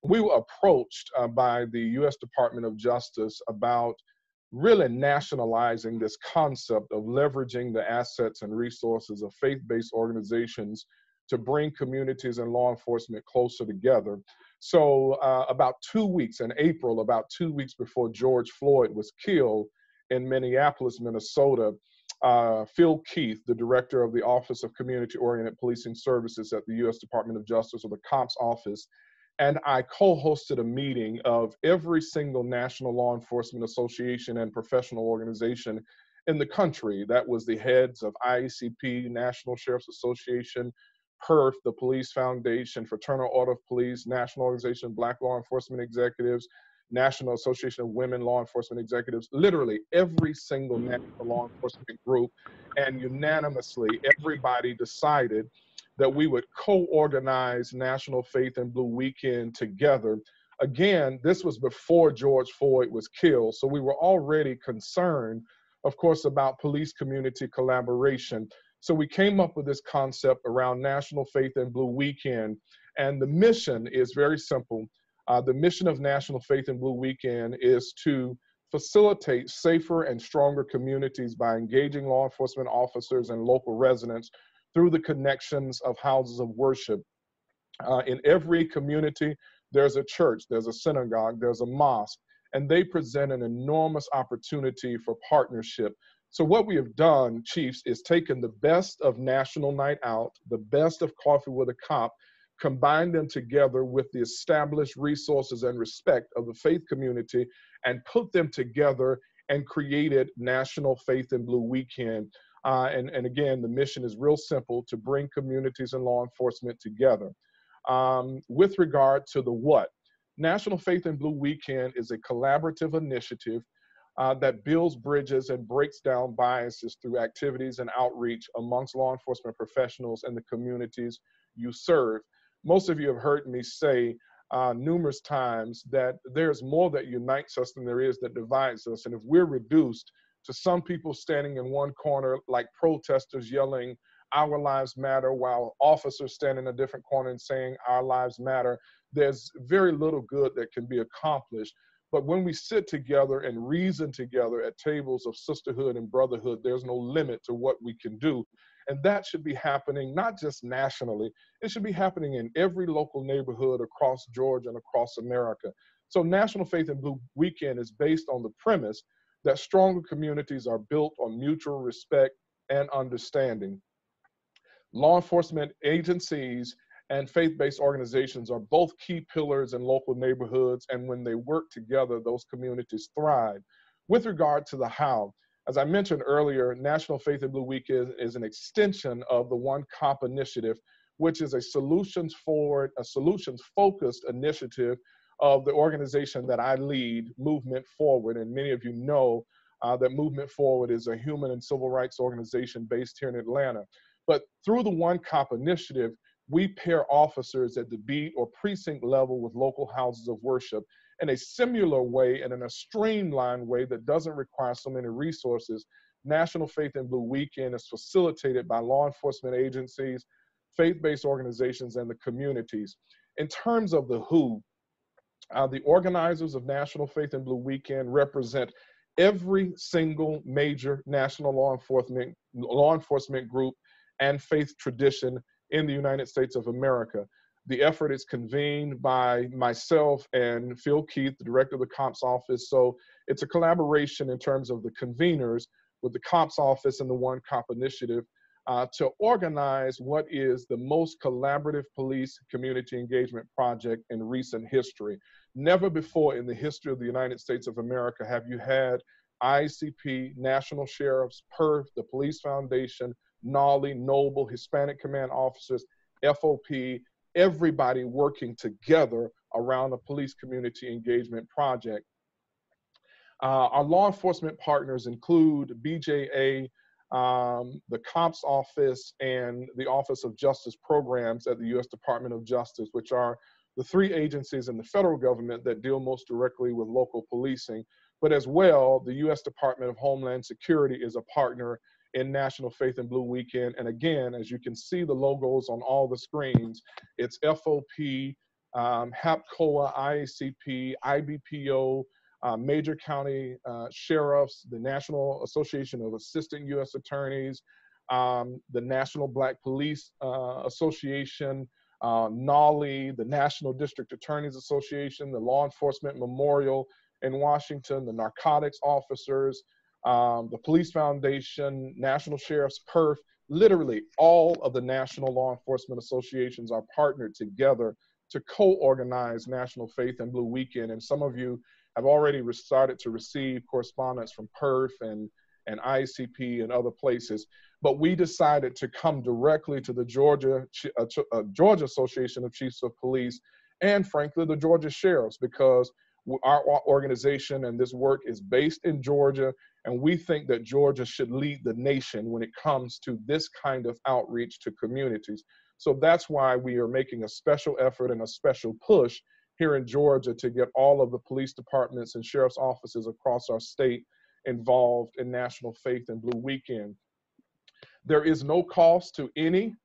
we were approached by the U.S. Department of Justice about really nationalizing this concept of leveraging the assets and resources of faith-based organizations to bring communities and law enforcement closer together. So about 2 weeks in April, about 2 weeks before George Floyd was killed in Minneapolis, Minnesota, Phil Keith, the director of the Office of Community-Oriented Policing Services at the U.S. Department of Justice, or the COPS office, and I co-hosted a meeting of every single national law enforcement association and professional organization in the country. That was the heads of IACP, National Sheriff's Association, PERF, the Police Foundation, Fraternal Order of Police, National Organization of Black Law Enforcement Executives, National Association of Women Law Enforcement Executives, literally every single national law enforcement group, and unanimously everybody decided that we would co-organize National Faith in Blue Weekend together. Again, this was before George Floyd was killed, so we were already concerned, of course, about police community collaboration. So we came up with this concept around National Faith in Blue Weekend, and the mission is very simple. The mission of National Faith in Blue Weekend is to facilitate safer and stronger communities by engaging law enforcement officers and local residents through the connections of houses of worship. In every community, there's a church, there's a synagogue, there's a mosque, and they present an enormous opportunity for partnership. So what we have done, Chiefs, is taken the best of National Night Out, the best of Coffee with a Cop, combined them together with the established resources and respect of the faith community, and put them together and created National Faith in Blue Weekend. And again, the mission is real simple: to bring communities and law enforcement together. With regard to the what, National Faith in Blue Weekend is a collaborative initiative that builds bridges and breaks down biases through activities and outreach amongst law enforcement professionals and the communities you serve. Most of you have heard me say numerous times that there's more that unites us than there is that divides us. And if we're reduced to some people standing in one corner like protesters yelling, "Our lives matter," while officers stand in a different corner and saying, "Our lives matter," there's very little good that can be accomplished. But when we sit together and reason together at tables of sisterhood and brotherhood, there's no limit to what we can do. And that should be happening not just nationally, it should be happening in every local neighborhood across Georgia and across America. So National Faith in Blue Weekend is based on the premise that stronger communities are built on mutual respect and understanding. Law enforcement agencies and faith-based organizations are both key pillars in local neighborhoods, and when they work together, those communities thrive. With regard to the how, as I mentioned earlier, National Faith in Blue Week is an extension of the One COP initiative, which is a solutions-focused initiative of the organization that I lead, Movement Forward. And many of you know that Movement Forward is a human and civil rights organization based here in Atlanta. But through the One COP initiative, we pair officers at the beat or precinct level with local houses of worship in a similar way and in a streamlined way that doesn't require so many resources. National Faith in Blue Weekend is facilitated by law enforcement agencies, faith-based organizations, and the communities. In terms of the who, the organizers of National Faith in Blue Weekend represent every single major national law enforcement group and faith tradition in the United States of America. The effort is convened by myself and Phil Keith, the director of the COPS office. So it's a collaboration in terms of the conveners with the COPS office and the One COP initiative to organize what is the most collaborative police community engagement project in recent history. Never before in the history of the United States of America have you had ICP, National Sheriffs, PERF, the Police Foundation, NALI, Noble, Hispanic Command Officers, FOP, everybody working together around a police community engagement project. Our law enforcement partners include BJA, the COPS office, and the Office of Justice Programs at the U.S. Department of Justice, which are the three agencies in the federal government that deal most directly with local policing. But as well, the U.S. Department of Homeland Security is a partner in National Faith in Blue Weekend. And again, as you can see the logos on all the screens, it's FOP, HAPCOA, IACP, IBPO, major county sheriffs, the National Association of Assistant U.S. Attorneys, the National Black Police Association, NALI, the National District Attorneys Association, the Law Enforcement Memorial in Washington, the narcotics officers, the Police Foundation, National Sheriff's PERF. Literally all of the national law enforcement associations are partnered together to co-organize National Faith and Blue Weekend. And some of you have already started to receive correspondence from PERF and ICP and other places. But we decided to come directly to the Georgia Association of Chiefs of Police and frankly, the Georgia Sheriffs, because our organization and this work is based in Georgia, and we think that Georgia should lead the nation when it comes to this kind of outreach to communities. So that's why we are making a special effort and a special push here in Georgia to get all of the police departments and sheriff's offices across our state involved in National Faith and Blue Weekend. There is no cost to any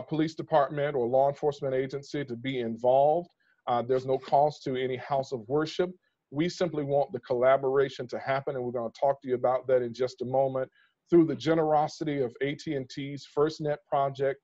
police department or law enforcement agency to be involved. There's no cost to any house of worship. We simply want the collaboration to happen, and we're going to talk to you about that in just a moment, through the generosity of AT&T's FirstNet project,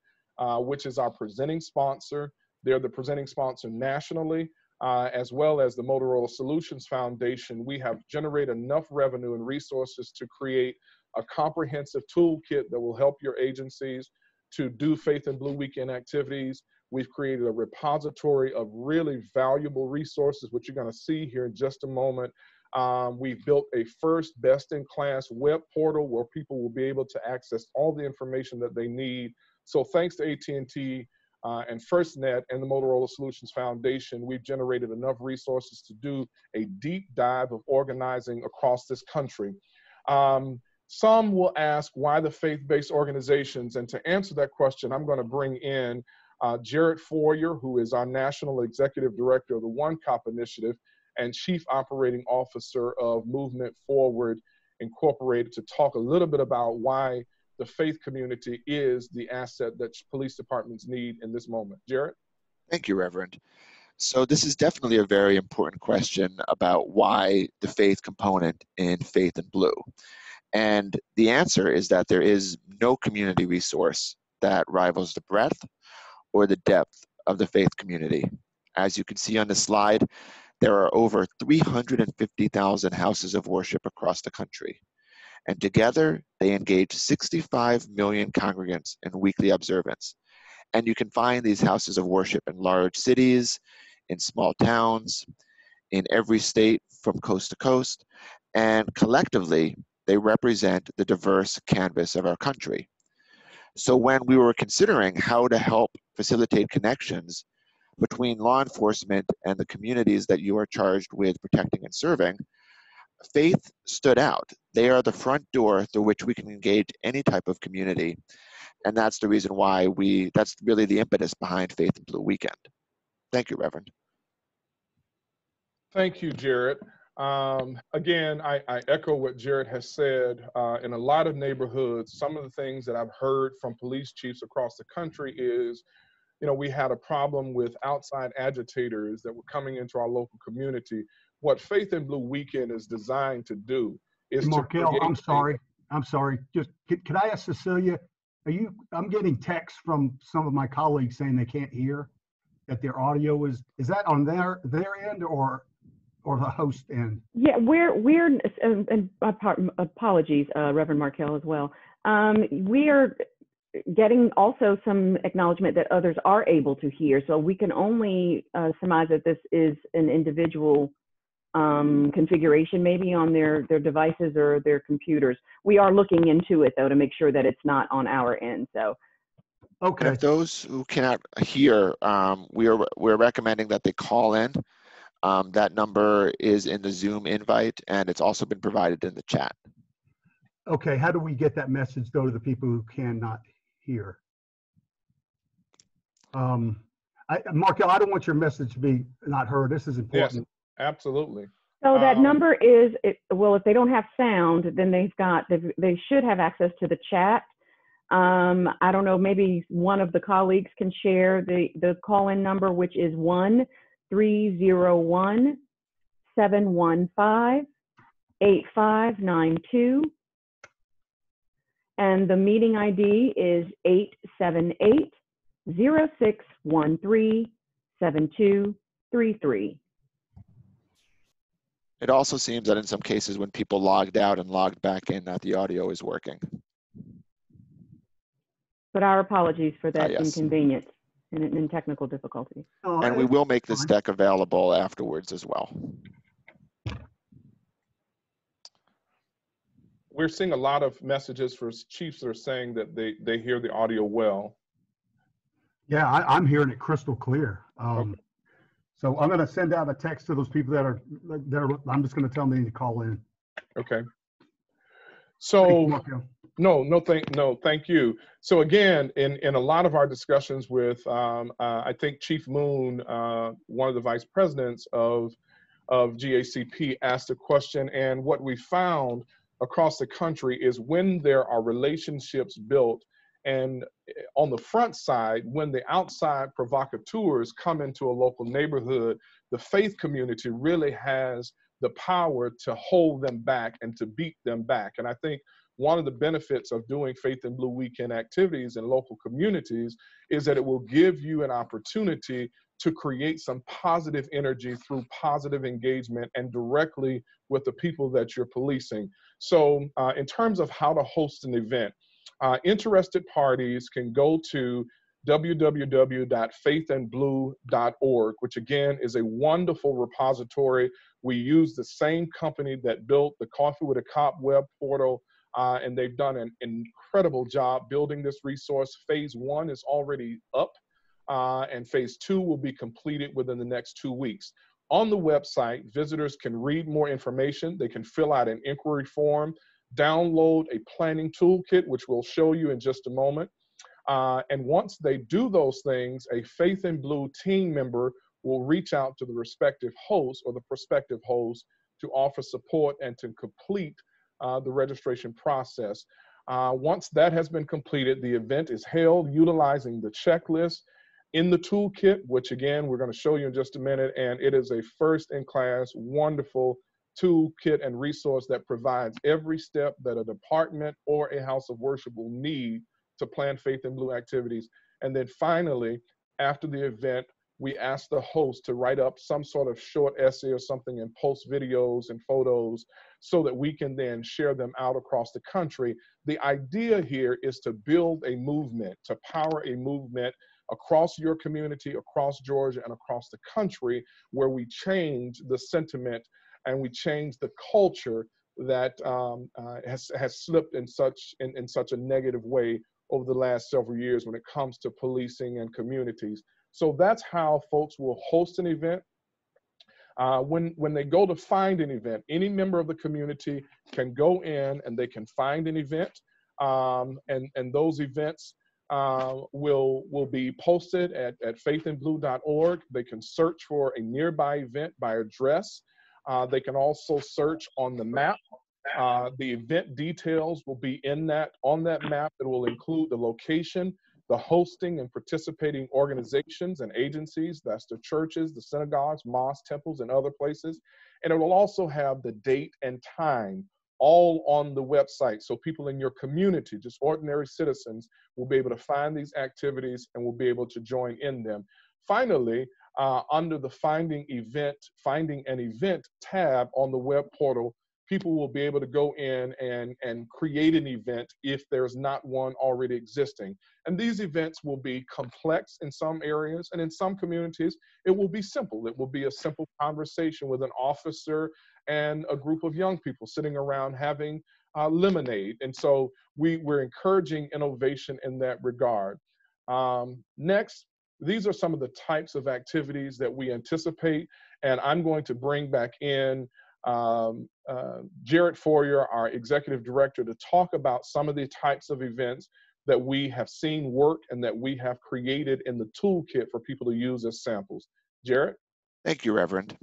which is our presenting sponsor. They're the presenting sponsor nationally, as well as the Motorola Solutions Foundation. We have generated enough revenue and resources to create a comprehensive toolkit that will help your agencies to do Faith and Blue Weekend activities. We've created a repository of really valuable resources, which you're going to see here in just a moment. We've built a first best-in-class web portal where people will be able to access all the information that they need. So thanks to AT&T and FirstNet and the Motorola Solutions Foundation, we've generated enough resources to do a deep dive of organizing across this country. Some will ask why the faith-based organizations, and to answer that question, I'm going to bring in Jared Foyer, who is our National Executive Director of the One Cop Initiative and Chief Operating Officer of Movement Forward Incorporated, to talk a little bit about why the faith community is the asset that police departments need in this moment. Jared? Thank you, Reverend. So this is definitely a very important question about why the faith component in Faith and Blue. And the answer is that there is no community resource that rivals the breadth or the depth of the faith community. As you can see on the slide, there are over 350,000 houses of worship across the country. And together, they engage 65 million congregants in weekly observance. And you can find these houses of worship in large cities, in small towns, in every state from coast to coast, and collectively, they represent the diverse canvas of our country. So when we were considering how to help facilitate connections between law enforcement and the communities that you are charged with protecting and serving, faith stood out. They are the front door through which we can engage any type of community. And that's the reason why that's really the impetus behind Faith and Blue Weekend. Thank you, Reverend. Thank you, Jared. Again, I echo what Jared has said. In a lot of neighborhoods, some of the things that I've heard from police chiefs across the country is, we had a problem with outside agitators that were coming into our local community. What Faith and Blue Weekend is designed to do is Markel, I'm sorry. Just could I ask Cecilia, I'm getting texts from some of my colleagues saying they can't hear, that their audio is that on their end or the host end? Yeah, we're apologies, Reverend Markel as well. We are getting also some acknowledgement that others are able to hear. So we can only surmise that this is an individual configuration maybe on their devices or their computers. We are looking into it though to make sure that it's not on our end. So. Okay. And if those who cannot hear, we're recommending that they call in. That number is in the Zoom invite, and it's also been provided in the chat. Okay, how do we get that message though to the people who cannot hear? Markel, I don't want your message to be not heard. This is important. Yes, absolutely. So that number is, well, if they don't have sound, then they should have access to the chat. I don't know, maybe one of the colleagues can share the call-in number, which is 301-715-8592. And the meeting ID is 878-0613-7233. It also seems that in some cases when people logged out and logged back in, that the audio is working. But our apologies for that Yes. inconvenience and technical difficulties. Oh, And we will make this fine. deck available afterwards as well. We're seeing a lot of messages for chiefs that are saying that they hear the audio well. Yeah, I'm hearing it crystal clear. Okay. So I'm going to send out a text to those people that are there. I'm just going to tell them they need to call in. Okay. Thank So you, Markel. thank you. So again, in a lot of our discussions with, I think Chief Moon, one of the vice presidents of GACP, asked a question, and what we found across the country is when there are relationships built, and on the front side, when the outside provocateurs come into a local neighborhood, the faith community really has the power to hold them back and to beat them back. And I think one of the benefits of doing Faith in Blue weekend activities in local communities is that it will give you an opportunity to create some positive energy through positive engagement and directly with the people that you're policing. So in terms of how to host an event, interested parties can go to www.faithandblue.org, which again is a wonderful repository. We use the same company that built the Coffee with a Cop web portal, and they've done an incredible job building this resource. Phase 1 is already up, and Phase 2 will be completed within the next 2 weeks. On the website, visitors can read more information. They can fill out an inquiry form, download a planning toolkit, which we'll show you in just a moment. And once they do those things, a Faith in Blue team member will reach out to the respective host or the prospective host to offer support and to complete the registration process. Once that has been completed, the event is held utilizing the checklist in the toolkit, which again, we're going to show you in just a minute. And it is a first-in-class, wonderful toolkit and resource that provides every step that a department or a house of worship will need to plan Faith in Blue activities. And then finally, after the event, we ask the host to write up some sort of short essay or something and post videos and photos so that we can then share them out across the country. The idea here is to build a movement, to power a movement across your community, across Georgia, and across the country, where we change the sentiment and we change the culture that has slipped in such a negative way over the last several years when it comes to policing and communities. So that's how folks will host an event. When they go to find an event, any member of the community can go in and they can find an event, and those events will be posted at faithandblue.org. They can search for a nearby event by address. They can also search on the map. The event details will be on that map that will include the location, the hosting and participating organizations and agencies. That's the churches, the synagogues, mosques, temples, and other places. And it will also have the date and time all on the website. So people in your community, just ordinary citizens, will be able to find these activities and will be able to join in them. Finally, under the Finding an Event tab on the web portal, people will be able to go in and create an event if there's not one already existing. And these events will be complex in some areas, and in some communities, it will be simple. It will be a simple conversation with an officer and a group of young people sitting around having lemonade. And so we're encouraging innovation in that regard. Next, these are some of the types of activities that we anticipate, and I'm going to bring back in Jared Fourier, our executive director, to talk about some of the types of events that we have seen work and that we have created in the toolkit for people to use as samples. Jared? Thank you, Reverend.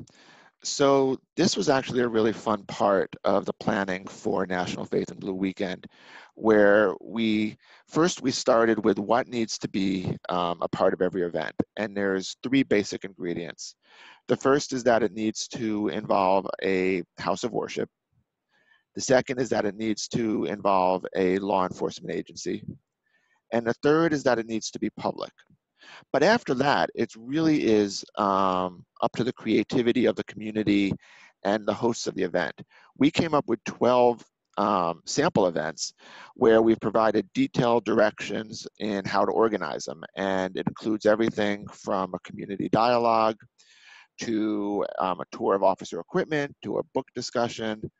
So this was actually a really fun part of the planning for National Faith in Blue Weekend, where we started with what needs to be a part of every event. And there's 3 basic ingredients. The first is that it needs to involve a house of worship. The second is that it needs to involve a law enforcement agency. And the third is that it needs to be public. But after that, it really is up to the creativity of the community and the hosts of the event. We came up with 12 sample events where we've provided detailed directions in how to organize them. And it includes everything from a community dialogue to a tour of officer equipment, to a book discussion,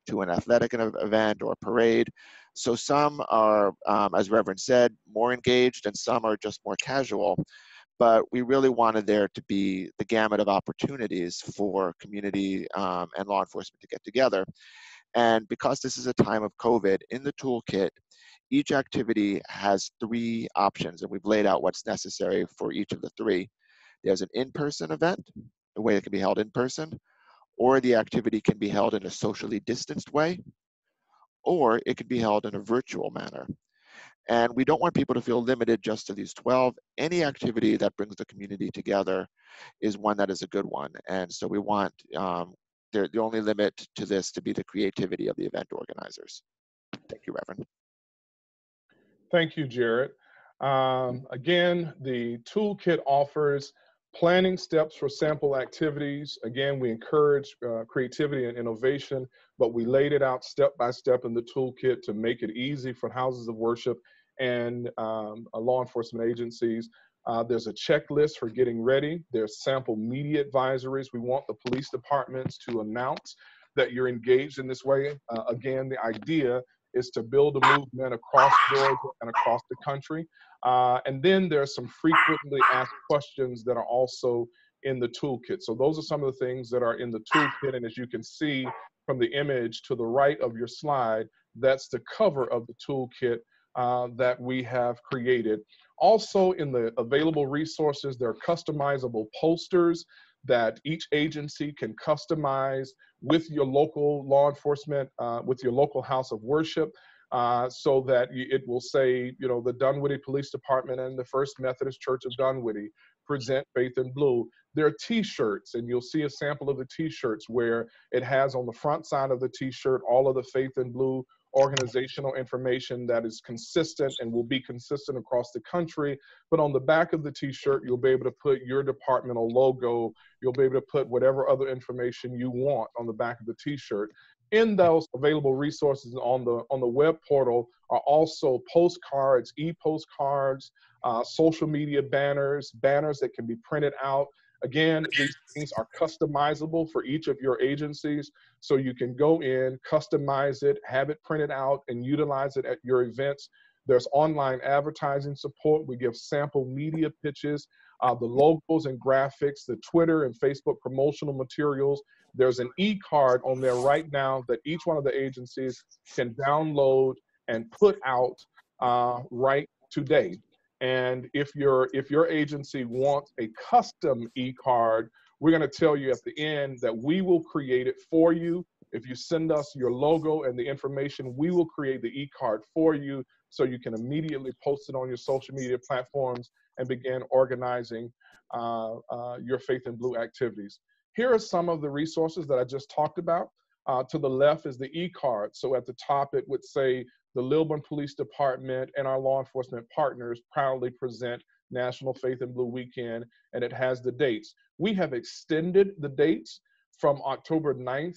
to an athletic event or a parade. So some are, as Reverend said, more engaged and some are just more casual. But we really wanted there to be the gamut of opportunities for community and law enforcement to get together. And because this is a time of COVID, in the toolkit, each activity has 3 options, and we've laid out what's necessary for each of the 3. There's an in-person event, a way it can be held in person, or the activity can be held in a socially distanced way, or it can be held in a virtual manner. And we don't want people to feel limited just to these 12. Any activity that brings the community together is one that is a good one. And so we want the only limit to this to be the creativity of the event organizers. Thank you, Reverend. Thank you, Jared. Again, the toolkit offers planning steps for sample activities. Again, we encourage creativity and innovation, but we laid it out step by step in the toolkit to make it easy for houses of worship and law enforcement agencies. There's a checklist for getting ready. There's sample media advisories. We want the police departments to announce that you're engaged in this way. Again, the idea is to build a movement across Georgia and across the country. And then there's some frequently asked questions that are also in the toolkit. So those are some of the things that are in the toolkit. And as you can see from the image to the right of your slide, that's the cover of the toolkit that we have created. Also in the available resources, there are customizable posters that each agency can customize with your local law enforcement, with your local house of worship, so that it will say, you know, the Dunwoody Police Department and the First Methodist Church of Dunwoody present Faith in Blue. There are t-shirts, and you'll see a sample of the t-shirts where it has on the front side of the t-shirt all of the Faith in Blue organizational information that is consistent and will be consistent across the country. But on the back of the t-shirt, you'll be able to put your departmental logo. You'll be able to put whatever other information you want on the back of the t-shirt. In those available resources on the web portal are also postcards, e-postcards, social media banners that can be printed out. Again, these things are customizable for each of your agencies, so you can go in, customize it, have it printed out, and utilize it at your events. There's online advertising support. We give sample media pitches, the logos and graphics, the Twitter and Facebook promotional materials. There's an e-card on there right now that each one of the agencies can download and put out right today. And if your agency wants a custom e-card, we're going to tell you at the end that we will create it for you. If you send us your logo and the information, we will create the e-card for you so you can immediately post it on your social media platforms and begin organizing your Faith in Blue activities. Here are some of the resources that I just talked about. To the left is the e-card. So at the top, it would say the Lilburn Police Department and our law enforcement partners proudly present National Faith in Blue Weekend, and it has the dates. We have extended the dates from October 9th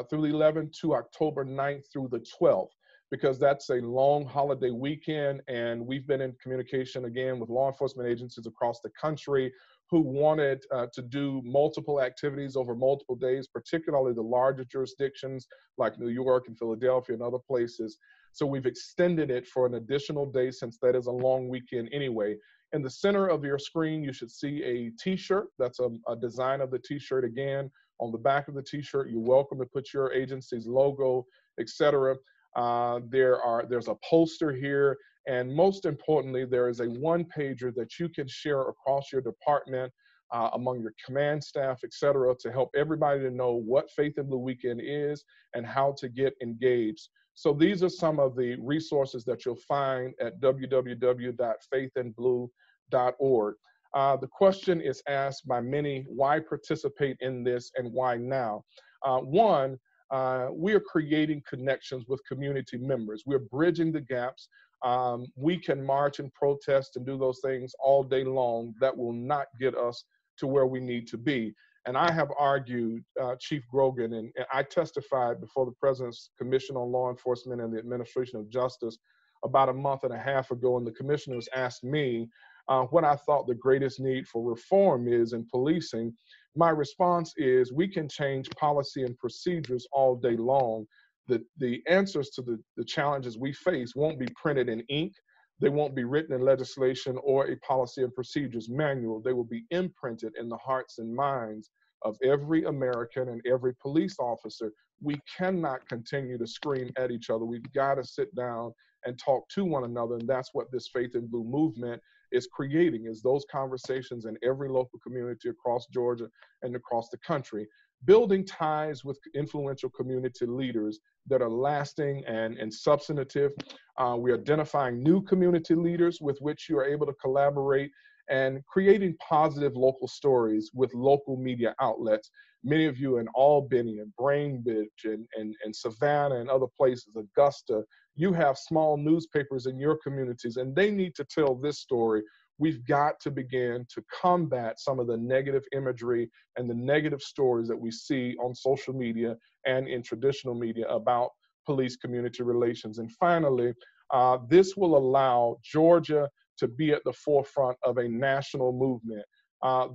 through the 11th to October 9th through the 12th, because that's a long holiday weekend, and we've been in communication again with law enforcement agencies across the country who wanted to do multiple activities over multiple days, particularly the larger jurisdictions like New York and Philadelphia and other places. So we've extended it for an additional day since that is a long weekend anyway. In the center of your screen, you should see a t-shirt. That's a design of the t-shirt. Again, on the back of the t-shirt, you're welcome to put your agency's logo, etc. There's a poster here. And most importantly, there is a one-pager that you can share across your department, among your command staff, et cetera, to help everybody to know what Faith in Blue Weekend is and how to get engaged. So these are some of the resources that you'll find at www.faithinblue.org. The question is asked by many, why participate in this and why now? One, we are creating connections with community members. We're bridging the gaps. We can march and protest and do those things all day long. That will not get us to where we need to be. And I have argued, Chief Grogan, and I testified before the President's Commission on Law Enforcement and the Administration of Justice about a month and a half ago, and the commissioners asked me what I thought the greatest need for reform is in policing. My response is, we can change policy and procedures all day long. The answers to the challenges we face won't be printed in ink. They won't be written in legislation or a policy and procedures manual. They will be imprinted in the hearts and minds of every American and every police officer. We cannot continue to scream at each other. We've got to sit down and talk to one another. And that's what this Faith in Blue movement is creating, is those conversations in every local community across Georgia and across the country, building ties with influential community leaders that are lasting and substantive. We're identifying new community leaders with which you are able to collaborate, and creating positive local stories with local media outlets. Many of you in Albany and Brainbridge and Savannah and other places, Augusta, you have small newspapers in your communities, and they need to tell this story. We've got to begin to combat some of the negative imagery and the negative stories that we see on social media and in traditional media about police community relations. And finally, this will allow Georgia to be at the forefront of a national movement.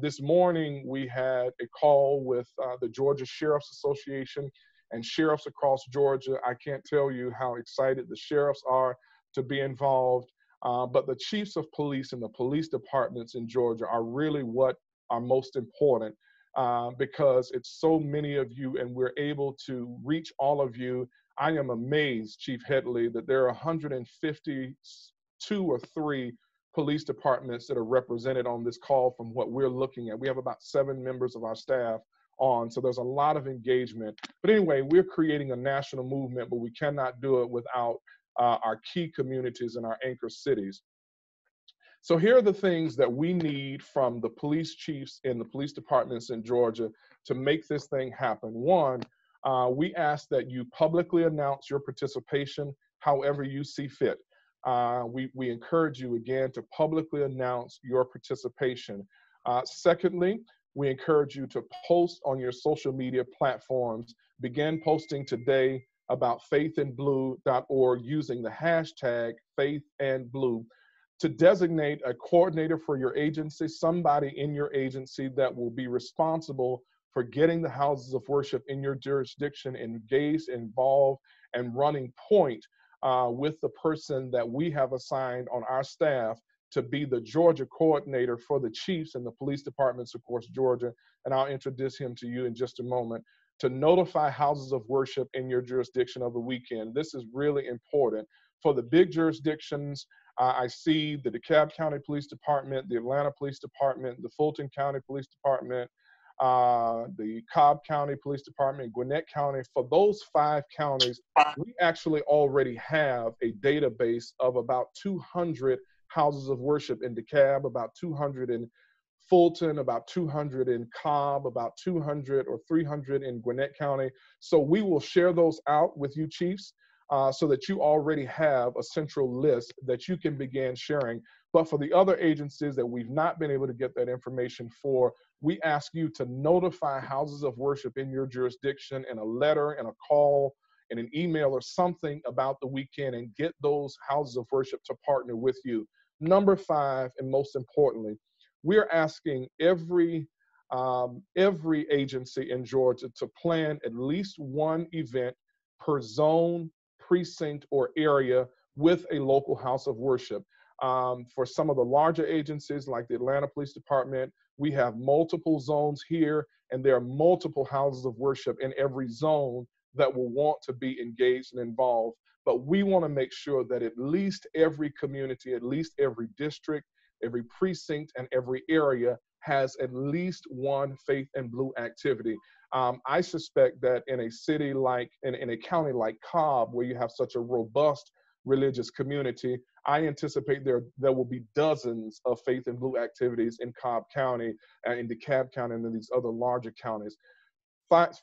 This morning, we had a call with the Georgia Sheriff's Association and sheriffs across Georgia. I can't tell you how excited the sheriffs are to be involved, but the chiefs of police and the police departments in Georgia are really what are most important, because it's so many of you and we're able to reach all of you. I am amazed, Chief Headley, that there are 152 or 3 police departments that are represented on this call from what we're looking at. We have about 7 members of our staff on, so there's a lot of engagement. But anyway, we're creating a national movement, but we cannot do it without our key communities and our anchor cities. So here are the things that we need from the police chiefs in the police departments in Georgia to make this thing happen. One, we ask that you publicly announce your participation however you see fit. We encourage you again to publicly announce your participation. Secondly, we encourage you to post on your social media platforms. Begin posting today about faithandblue.org using the hashtag faithandblue to designate a coordinator for your agency, somebody in your agency that will be responsible for getting the houses of worship in your jurisdiction engaged, involved, and running point with the person that we have assigned on our staff to be the Georgia coordinator for the chiefs and the police departments across Georgia. And I'll introduce him to you in just a moment, to notify houses of worship in your jurisdiction of the weekend. This is really important. For the big jurisdictions, I see the DeKalb County Police Department, the Atlanta Police Department, the Fulton County Police Department, the Cobb County Police Department, Gwinnett County. For those 5 counties, we actually already have a database of about 200 houses of worship in DeKalb, about 200 in Fulton, about 200 in Cobb, about 200 or 300 in Gwinnett County. So we will share those out with you chiefs so that you already have a central list that you can begin sharing. But for the other agencies that we've not been able to get that information for, we ask you to notify houses of worship in your jurisdiction in a letter and a call and an email or something about the weekend, and get those houses of worship to partner with you. Number 5, and most importantly, we're asking every agency in Georgia to plan at least one event per zone, precinct, or area with a local house of worship. For some of the larger agencies like the Atlanta Police Department, we have multiple zones here, and there are multiple houses of worship in every zone that will want to be engaged and involved. But we want to make sure that at least every community, at least every district, every precinct, and every area has at least one Faith in Blue activity. I suspect that in a city like, in a county like Cobb, where you have such a robust religious community. I anticipate there will be dozens of Faith in Blue activities in Cobb County and in DeKalb County and in these other larger counties.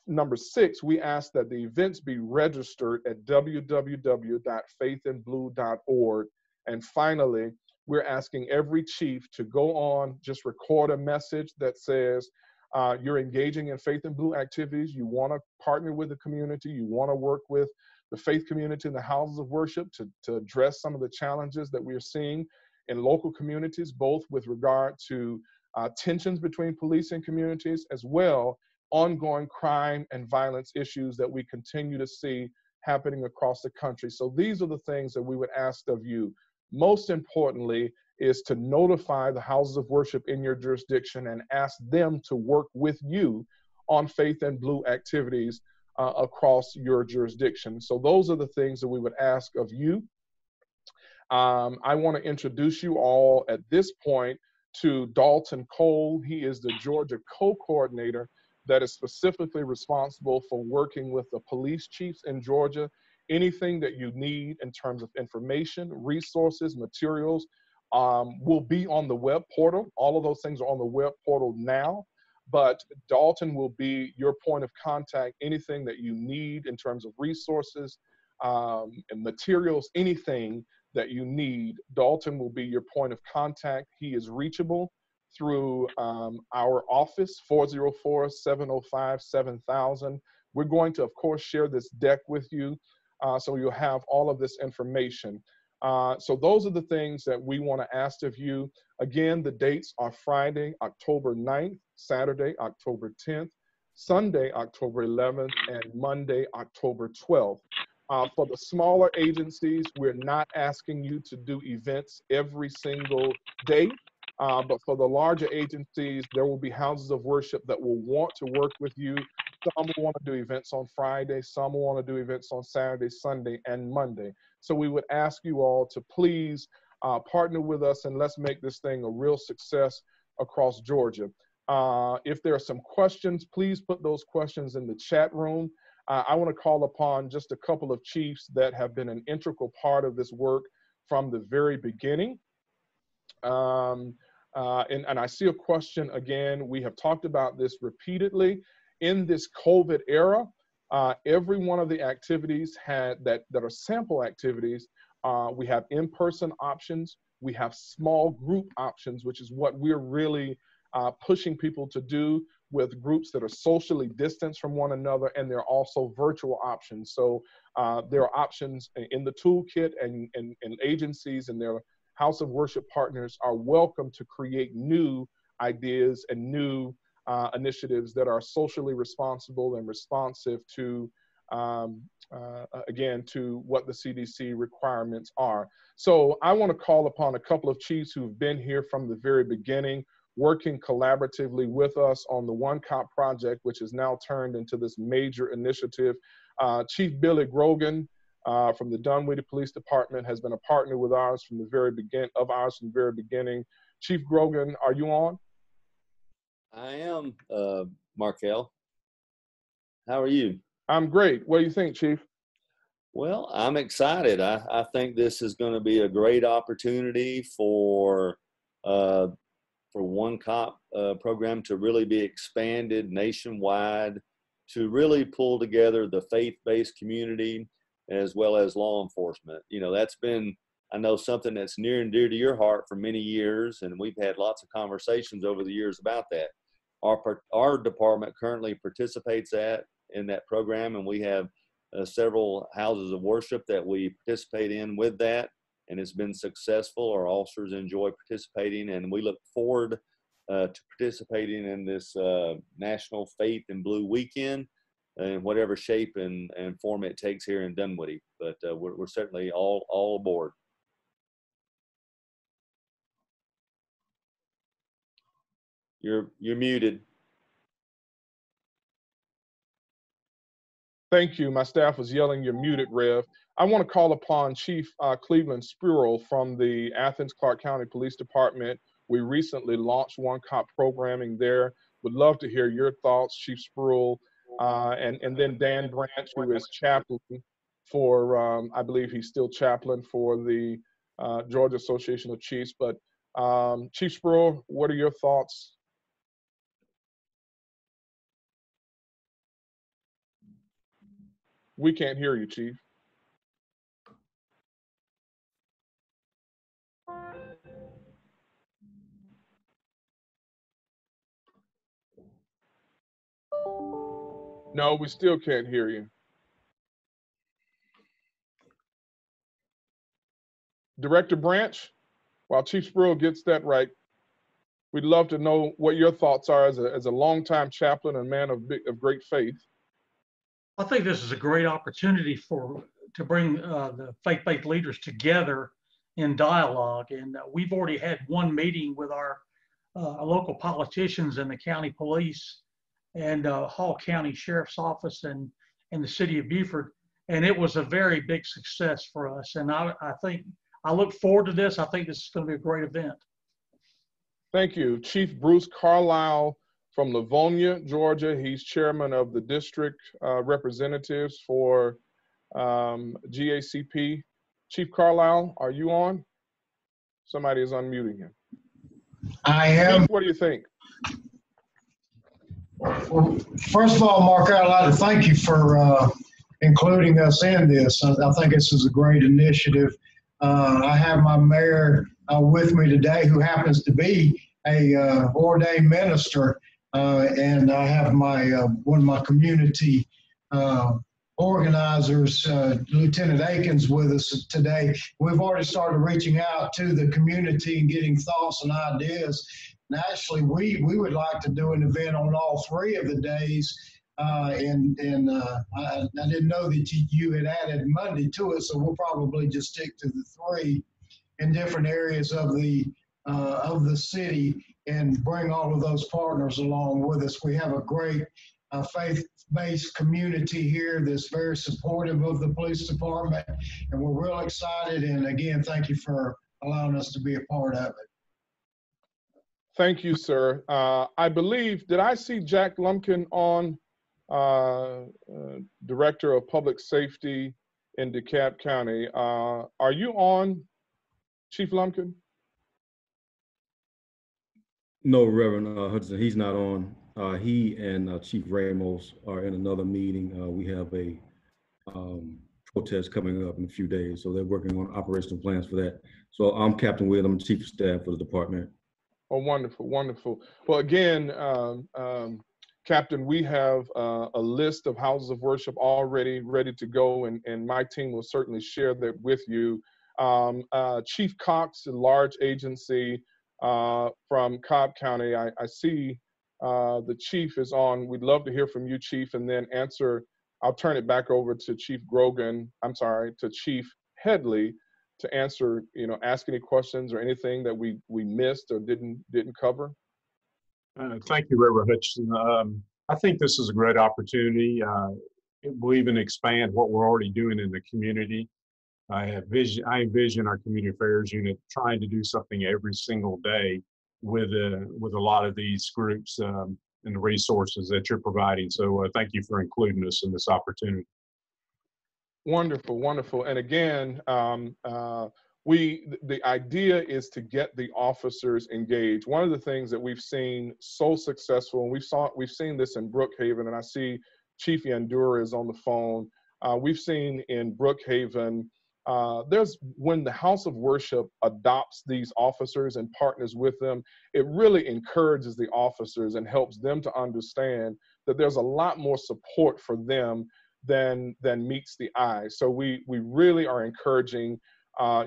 Number 6, we ask that the events be registered at www.faithinblue.org. And finally, we're asking every chief to go on, just record a message that says you're engaging in Faith in Blue activities, you want to partner with the community, you want to work with the faith community in the houses of worship to address some of the challenges that we are seeing in local communities, both with regard to tensions between police and communities, as well ongoing crime and violence issues that we continue to see happening across the country. So these are the things that we would ask of you. Most importantly is to notify the houses of worship in your jurisdiction and ask them to work with you on Faith in Blue activities across your jurisdiction. So those are the things that we would ask of you. I want to introduce you all at this point to Dalton Cole. He is the Georgia co-coordinator that is specifically responsible for working with the police chiefs in Georgia. Anything that you need in terms of information, resources, materials will be on the web portal. All of those things are on the web portal now, but Dalton will be your point of contact. Anything that you need in terms of resources and materials, anything that you need, Dalton will be your point of contact. He is reachable through our office, 404-705-7000. We're going to, of course, share this deck with you, so you'll have all of this information. So those are the things that we want to ask of you. Again, the dates are Friday, October 9th, Saturday, October 10th, Sunday, October 11th, and Monday, October 12th. For the smaller agencies, we're not asking you to do events every single day. But for the larger agencies, there will be houses of worship that will want to work with you. Some will want to do events on Friday, some will want to do events on Saturday, Sunday, and Monday. So we would ask you all to please partner with us, and let's make this thing a real success across Georgia. If there are some questions, please put those questions in the chat room. I want to call upon just a couple of chiefs that have been an integral part of this work from the very beginning. And I see a question again. We have talked about this repeatedly. In this COVID era, every one of the activities that are sample activities, we have in-person options, we have small group options, which is what we're really pushing people to do, with groups that are socially distanced from one another, and there are also virtual options. So there are options in the toolkit, and agencies and their house of worship partners are welcome to create new ideas and new initiatives that are socially responsible and responsive to, again, to what the CDC requirements are. So I want to call upon a couple of chiefs who've been here from the very beginning, working collaboratively with us on the One Cop project, which is now turned into this major initiative. Chief Billy Grogan from the Dunwoody Police Department has been a partner with ours from the very beginning. Chief Grogan, are you on? I am, Markel. How are you? I'm great. What do you think, Chief? Well, I'm excited. I think this is going to be a great opportunity for One Cop program to really be expanded nationwide, to really pull together the faith-based community as well as law enforcement. You know, that's been, I know, something that's near and dear to your heart for many years, and we've had lots of conversations over the years about that. Our department currently participates in that program, and we have several houses of worship that we participate in with that, and it's been successful. Our officers enjoy participating, and we look forward to participating in this National Faith in Blue weekend in whatever shape and form it takes here in Dunwoody. But we're certainly all aboard. You're muted. Thank you. My staff was yelling, "You're muted, Rev." I want to call upon Chief Cleveland Spruill from the Athens-Clarke County Police Department. We recently launched One Cop programming there. Would love to hear your thoughts, Chief Spruill. And then Dan Branch, who is chaplain for, I believe he's still chaplain for the Georgia Association of Chiefs. But Chief Spruill, what are your thoughts? We can't hear you, Chief. No, we still can't hear you. Director Branch, while Chief Spruill gets that right, we'd love to know what your thoughts are as a longtime chaplain and man of great faith. I think this is a great opportunity to bring the faith-based leaders together in dialogue. And we've already had one meeting with our local politicians and the county police and Hall County Sheriff's Office and the city of Beaufort. And it was a very big success for us. And I think I look forward to this. I think this is going to be a great event. Thank you. Chief Bruce Carlisle from Livonia, Georgia. He's chairman of the district representatives for GACP. Chief Carlisle, are you on? Somebody is unmuting him. I am. Chief, what do you think? Well, first of all, Mark, I'd like to thank you for including us in this. I think this is a great initiative. I have my mayor with me today, who happens to be a ordained minister, and I have my one of my community organizers, Lieutenant Akins, with us today. We've already started reaching out to the community and getting thoughts and ideas. And actually, we would like to do an event on all 3 of the days. I didn't know that you had added Monday to it, so we'll probably just stick to the 3 in different areas of the city and bring all of those partners along with us. We have a great faith-based community here that's very supportive of the police department, and we're real excited. And again, thank you for allowing us to be a part of it. Thank you, sir. I believe, did I see Jack Lumpkin on, Director of Public Safety in DeKalb County? Are you on, Chief Lumpkin? No, Reverend Hudson, he's not on. He and Chief Ramos are in another meeting. We have a protest coming up in a few days, so they're working on operational plans for that. So I'm Captain Will, I'm Chief of Staff for the department. Oh, wonderful, wonderful. Well, again, Captain, we have a list of houses of worship already ready to go, and my team will certainly share that with you. Chief Cox, a large agency from Cobb County, I see the chief is on. We'd love to hear from you, Chief, and then I'll turn it back over to Chief Grogan, to Chief Headley to answer, ask any questions or anything that we missed or didn't cover. Thank you, Reverend Hutchinson. I think this is a great opportunity. It will even expand what we're already doing in the community. I envision our community affairs unit trying to do something every single day with a lot of these groups and the resources that you're providing. So thank you for including us in this opportunity. Wonderful, wonderful. And again, the idea is to get the officers engaged. One of the things that we've seen so successful, and we've seen this in Brookhaven, and I see Chief Yandura is on the phone. We've seen in Brookhaven, when the house of worship adopts these officers and partners with them, it really encourages the officers and helps them to understand that there's a lot more support for them than meets the eye. So we really are encouraging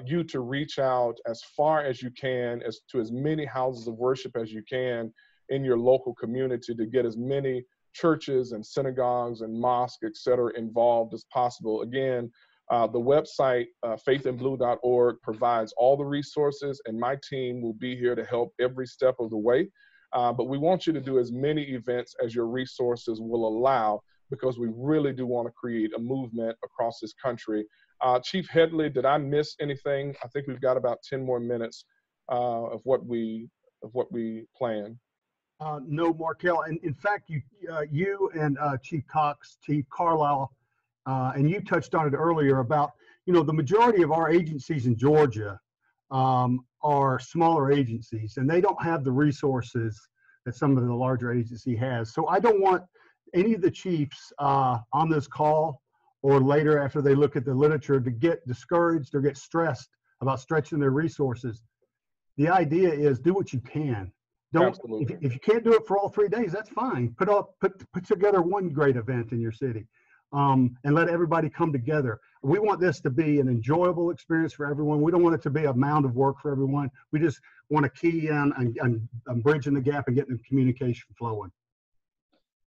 you to reach out as far as you can, to as many houses of worship as you can in your local community, to get as many churches and synagogues and mosques, et cetera, involved as possible. Again, the website, faithandblue.org, provides all the resources, and my team will be here to help every step of the way. But we want you to do as many events as your resources will allow, because we really do want to create a movement across this country. Chief Headley, did I miss anything? I think we've got about 10 more minutes of what we plan. No, Markel. And in fact, you and Chief Cox, Chief Carlisle, and you touched on it earlier about, the majority of our agencies in Georgia are smaller agencies, and they don't have the resources that some of the larger agency has. So I don't want any of the chiefs on this call or later after they look at the literature to get discouraged or get stressed about stretching their resources. The idea is do what you can. Don't, if you can't do it for all 3 days, that's fine. Put together one great event in your city, and let everybody come together. We want this to be an enjoyable experience for everyone. We don't want it to be a mound of work for everyone. We just want to key in and bridging the gap and getting the communication flowing.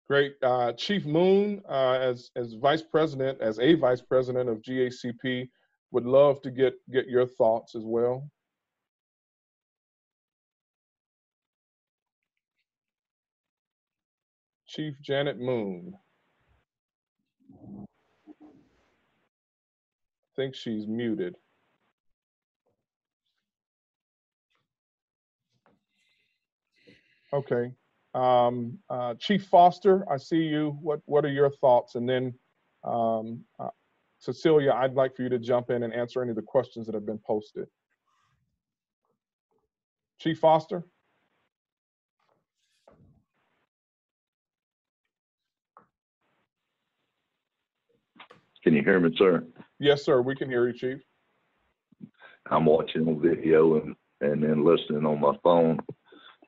Great. Chief Moon, as a vice president of GACP, would love to get your thoughts as well. Chief Janet Moon. I think she's muted. Okay. Chief Foster, I see you. What are your thoughts? And then Cecilia, I'd like for you to jump in and answer any of the questions that have been posted. Chief Foster? Can you hear me, sir? Yes, sir. We can hear you, Chief. I'm watching the video and then listening on my phone.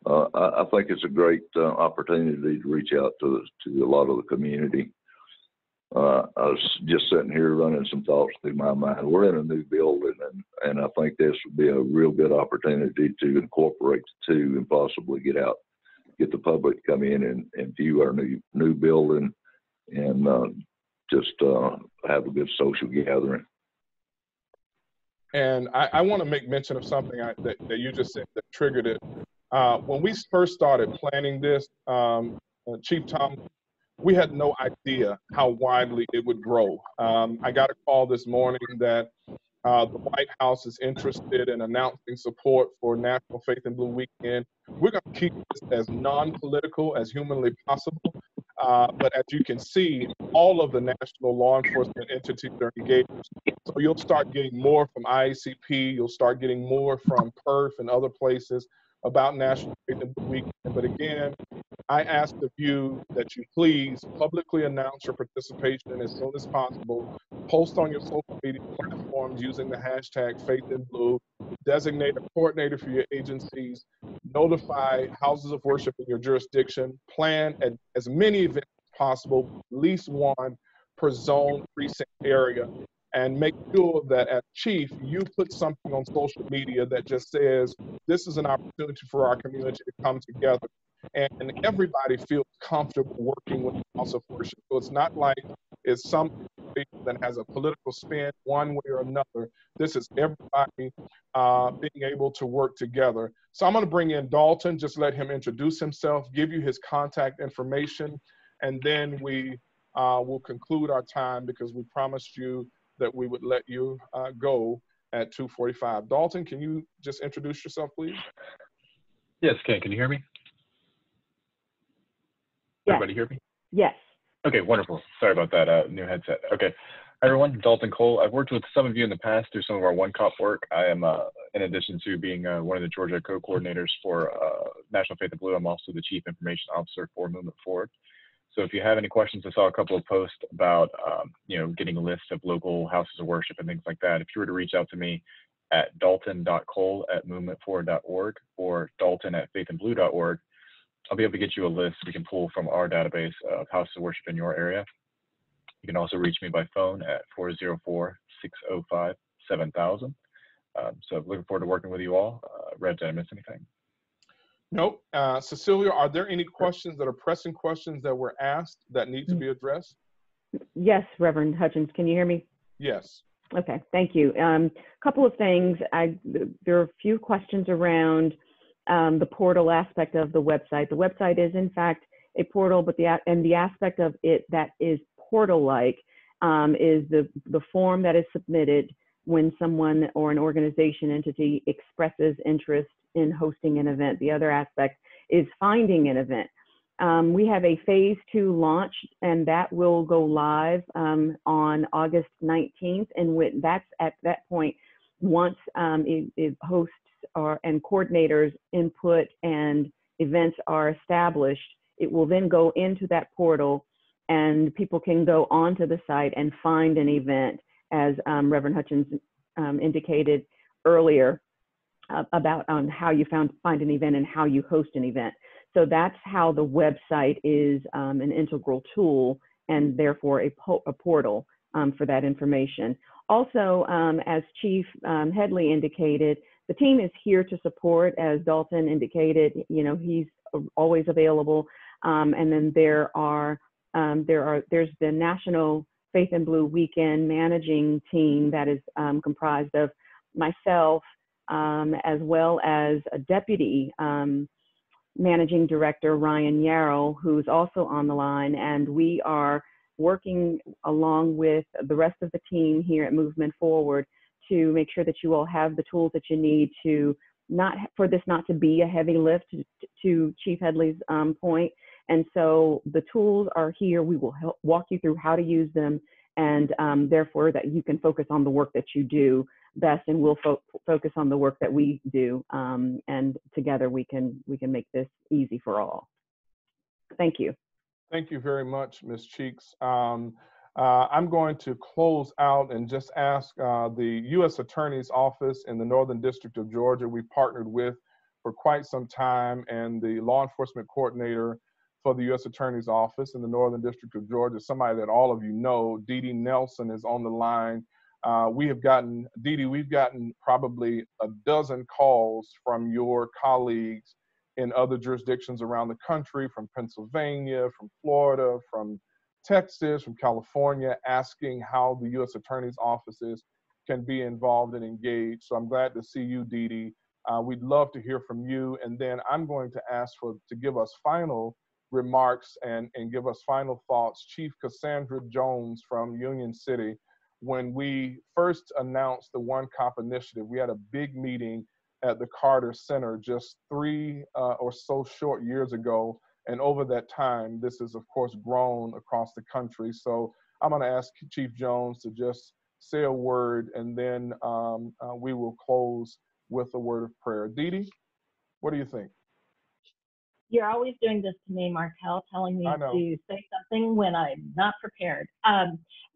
I think it's a great opportunity to reach out to a lot of the community. I was just sitting here running some thoughts through my mind. We're in a new building, and I think this would be a real good opportunity to incorporate the two and possibly get the public to come in and view our new building and just have a good social gathering. And I want to make mention of something that you just said that triggered it. When we first started planning this, Chief Tom, we had no idea how widely it would grow. I got a call this morning that the White House is interested in announcing support for National Faith in Blue Weekend. We're going to keep this as non-political as humanly possible. But as you can see, all of the national law enforcement entities are engaged. So you'll start getting more from IACP, you'll start getting more from PERF and other places about National Faith in Blue Weekend. But again, I ask of you that you please publicly announce your participation as soon as possible. Post on your social media platforms using the hashtag Faith in Blue. Designate a coordinator for your agencies. Notify houses of worship in your jurisdiction. Plan as many events as possible, at least one per zone, precinct area. And make sure that as chief, you put something on social media that just says, this is an opportunity for our community to come together. And everybody feels comfortable working with the house of worship. So it's not like it's something that has a political spin one way or another. This is everybody being able to work together. So I'm going to bring in Dalton, just let him introduce himself, give you his contact information, and then we will conclude our time because we promised you that we would let you go at 2:45. Dalton, can you just introduce yourself, please? Yes, can you hear me? Yes. Everybody hear me? Yes. Okay, wonderful. Sorry about that new headset. Okay, hi everyone, Dalton Cole. I've worked with some of you in the past through some of our One Cop work. I am, in addition to being one of the Georgia co-coordinators for National Faith in Blue, I'm also the Chief Information Officer for Movement Forward. So if you have any questions, I saw a couple of posts about, getting a list of local houses of worship and things like that. If you were to reach out to me at dalton.cole@movementforward.org or dalton@faithandblue.org, I'll be able to get you a list we can pull from our database of houses of worship in your area. You can also reach me by phone at 404-605-7000. So looking forward to working with you all. Rev, did I miss anything? Nope. Cecilia, are there any questions that are pressing questions that were asked that need to be addressed? Yes, Reverend Hutchins, can you hear me? Yes. Okay, thank you. Couple of things. There are a few questions around the portal aspect of the website. The website is in fact a portal, but the aspect of it that is portal-like is the form that is submitted when someone or an organization entity expresses interest in hosting an event. The other aspect is finding an event. We have a phase 2 launch, and that will go live on August 19th. And that's at that point, once if hosts and coordinators input and events are established, it will then go into that portal, and people can go onto the site and find an event, as Reverend Hutchins indicated earlier about how you find an event and how you host an event. So that's how the website is an integral tool, and therefore a portal for that information. Also, as Chief Headley indicated, the team is here to support. As Dalton indicated, he's always available. And then there's the National Faith in Blue Weekend managing team that is comprised of myself, as well as a deputy managing director, Ryan Yarrow, who's also on the line. And we are working along with the rest of the team here at Movement Forward to make sure that you all have the tools that you need to for this not to be a heavy lift, to Chief Headley's point. And so the tools are here. We will walk you through how to use them, and therefore that you can focus on the work that you do best, and we'll focus on the work that we do, and together we can make this easy for all. Thank you. Thank you very much, Ms. Cheeks. I'm going to close out and just ask the U.S. Attorney's Office in the Northern District of Georgia we partnered with for quite some time, and the law enforcement coordinator for the U.S. Attorney's Office in the Northern District of Georgia, somebody that all of you know, Dee Dee Nelson, is on the line. We've gotten probably a dozen calls from your colleagues in other jurisdictions around the country, from Pennsylvania, from Florida, from Texas, from California, asking how the U.S. Attorney's offices can be involved and engaged. So I'm glad to see you, Dee Dee. We'd love to hear from you. And then I'm going to ask to give us final remarks and give us final thoughts, Chief Cassandra Jones from Union City. When we first announced the One Cop initiative, we had a big meeting at the Carter Center just 3 or so short years ago. And over that time, this has, of course, grown across the country. So I'm going to ask Chief Jones to just say a word, and then we will close with a word of prayer. Dee Dee, what do you think? You're always doing this to me, Markel, telling me to say something when I'm not prepared.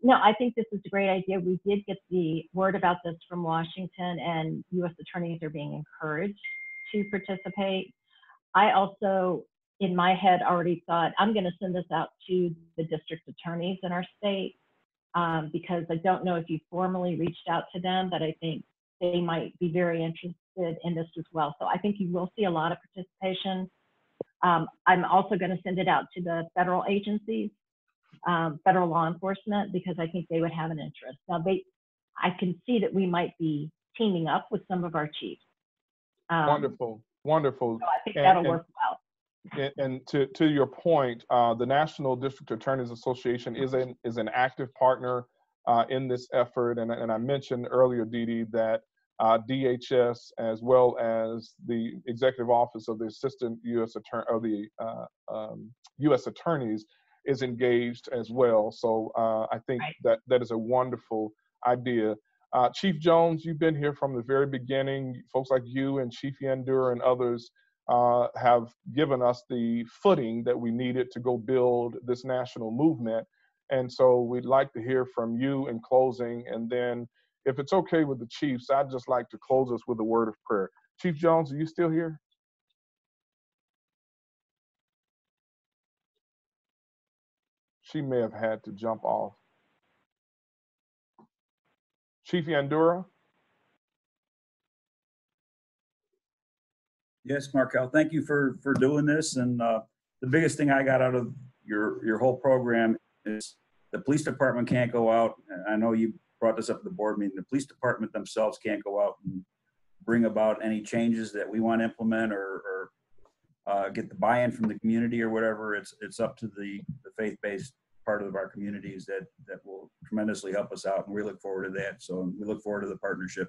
No, I think this is a great idea. We did get the word about this from Washington, and U.S. attorneys are being encouraged to participate. I also, in my head, already thought, I'm going to send this out to the district attorneys in our state, because I don't know if you formally reached out to them, but I think they might be very interested in this as well. So I think you will see a lot of participation. I'm also going to send it out to the federal agencies, federal law enforcement, because I think they would have an interest. Now, I can see that we might be teaming up with some of our chiefs. Wonderful, wonderful. So I think that'll work well. And to your point, the National District Attorneys Association is an active partner in this effort. And I mentioned earlier, Dee Dee, that DHS, as well as the Executive Office of the Assistant U.S. Attorney, or the U.S. Attorneys, is engaged as well. So I think that is a wonderful idea. Chief Jones, you've been here from the very beginning. Folks like you and Chief Yandura and others have given us the footing that we needed to go build this national movement. And so we'd like to hear from you in closing. And then, if it's okay with the chiefs, I'd just like to close us with a word of prayer. Chief Jones, are you still here? She may have had to jump off. Chief Yandura? Yes, Markel, thank you for doing this. And the biggest thing I got out of your whole program is the police department can't go out. I know you brought this up at the board meeting. The police department themselves can't go out and bring about any changes that we want to implement or get the buy-in from the community or whatever. It's up to the faith-based part of our communities that will tremendously help us out, and we look forward to that. So we look forward to the partnership.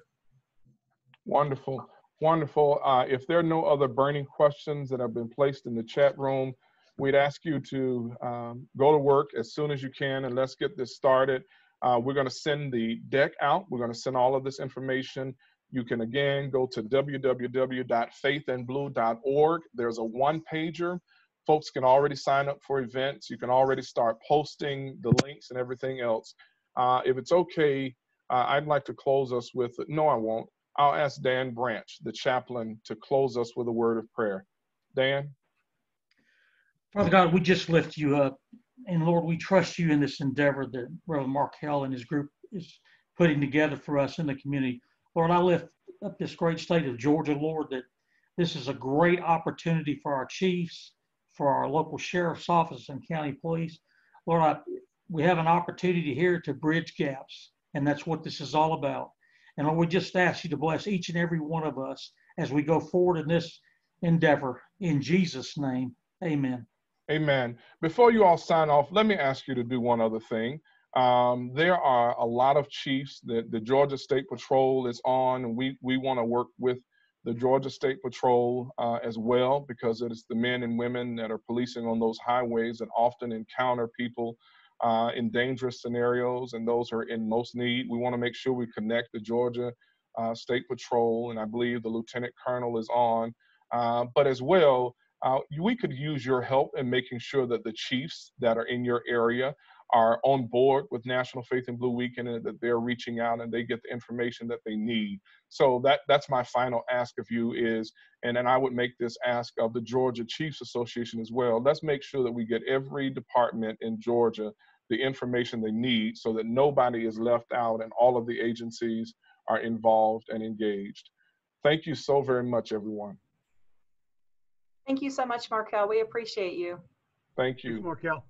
Wonderful, wonderful. If there are no other burning questions that have been placed in the chat room, we'd ask you to go to work as soon as you can, and let's get this started. We're going to send the deck out. We're going to send all of this information. You can, again, go to www.faithandblue.org. There's a one-pager. Folks can already sign up for events. You can already start posting the links and everything else. If it's okay, I'd like to close us with, no, I won't. I'll ask Dan Branch, the chaplain, to close us with a word of prayer. Dan? Father God, we just lift you up. And Lord, we trust you in this endeavor that Reverend Markell and his group is putting together for us in the community. Lord, I lift up this great state of Georgia, Lord, that this is a great opportunity for our chiefs, for our local sheriff's office and county police. Lord, we have an opportunity here to bridge gaps, and that's what this is all about. And Lord, we just ask you to bless each and every one of us as we go forward in this endeavor. In Jesus' name, amen. Amen. Before you all sign off, let me ask you to do one other thing. There are a lot of chiefs that the Georgia State Patrol is on, and we want to work with the Georgia State Patrol as well, because it is the men and women that are policing on those highways that often encounter people in dangerous scenarios, and those are in most need. We want to make sure we connect the Georgia State Patrol, and I believe the Lieutenant Colonel is on, but as well, we could use your help in making sure that the chiefs that are in your area are on board with National Faith in Blue Weekend, and that they're reaching out and they get the information that they need. So that's my final ask of you is, and then I would make this ask of the Georgia Chiefs Association as well. Let's make sure that we get every department in Georgia the information they need so that nobody is left out and all of the agencies are involved and engaged. Thank you so very much, everyone. Thank you so much, Markell. We appreciate you. Thank you. Thanks, Markell.